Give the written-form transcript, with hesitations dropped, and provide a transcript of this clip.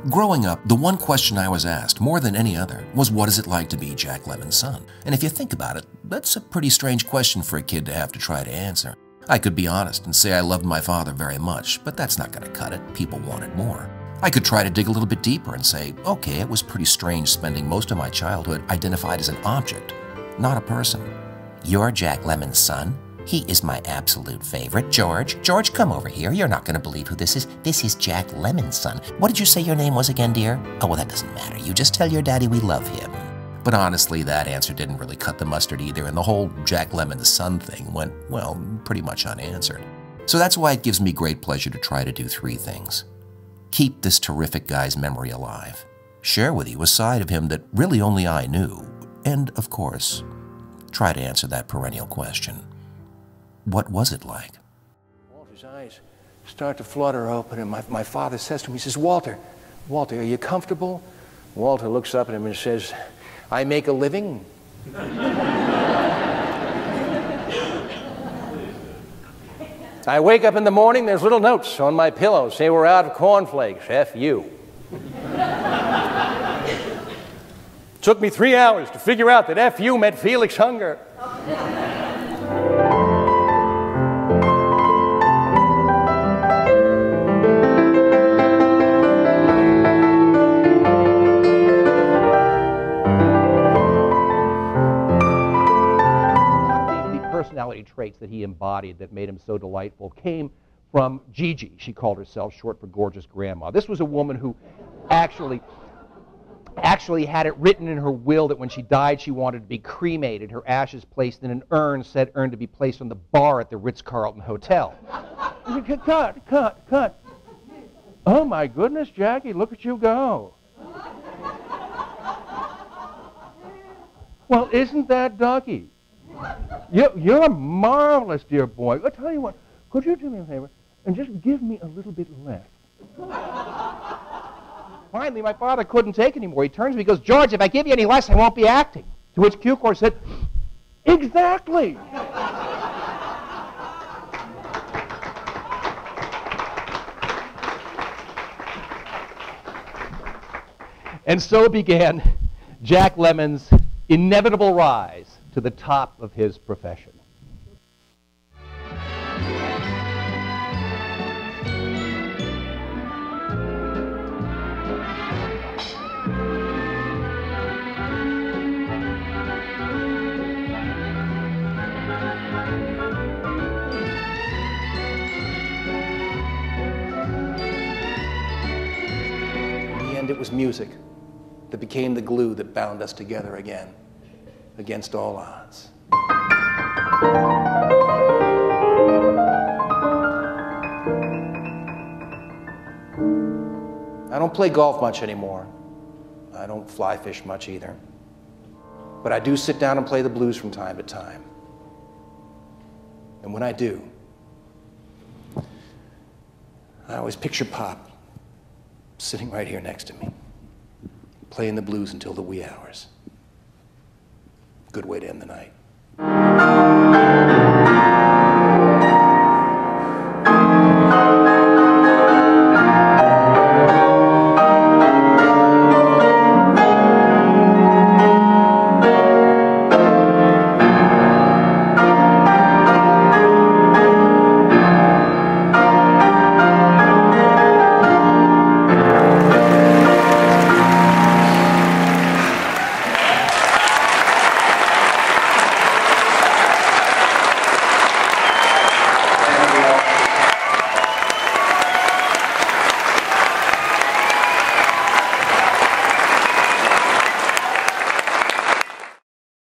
Growing up, the one question I was asked more than any other was, what is it like to be Jack Lemmon's son? And if you think about it, that's a pretty strange question for a kid to have to try to answer. I could be honest and say I loved my father very much, but that's not going to cut it. People wanted more. I could try to dig a little bit deeper and say, okay, it was pretty strange spending most of my childhood identified as an object, not a person. You're Jack Lemmon's son? He is my absolute favorite. George, come over here. You're not going to believe who this is. This is Jack Lemmon's son. What did you say your name was again, dear? Oh, well, that doesn't matter. You just tell your daddy we love him. But honestly, that answer didn't really cut the mustard either, and the whole Jack Lemmon's son thing went, well, pretty much unanswered. So that's why it gives me great pleasure to try to do three things. Keep this terrific guy's memory alive. Share with you a side of him that really only I knew. And, of course, try to answer that perennial question. What was it like? Walter's eyes start to flutter open, and my father says to him, he says, Walter, are you comfortable? Walter looks up at him and says, I make a living. I wake up in the morning, there's little notes on my pillow, say we're out of cornflakes, F you. Took me 3 hours to figure out that F you meant Felix Hunger. Personality traits that he embodied that made him so delightful came from Gigi. She called herself, short for gorgeous grandma. This was a woman who actually had it written in her will that when she died she wanted to be cremated, her ashes placed in an urn, said urn to be placed on the bar at the Ritz-Carlton Hotel. Cut. Oh my goodness, Jackie, look at you go. Well, isn't that Ducky? You're marvelous, dear boy. I'll tell you what, could you do me a favor and just give me a little bit less? Finally, my father couldn't take anymore. He turns to me and goes, George, if I give you any less, I won't be acting. To which Cukor said, exactly. And so began Jack Lemmon's inevitable rise to the top of his profession. In the end, it was music that became the glue that bound us together again, against all odds. I don't play golf much anymore. I don't fly fish much either. But I do sit down and play the blues from time to time. And when I do, I always picture Pop sitting right here next to me, playing the blues until the wee hours. Good way to end the night.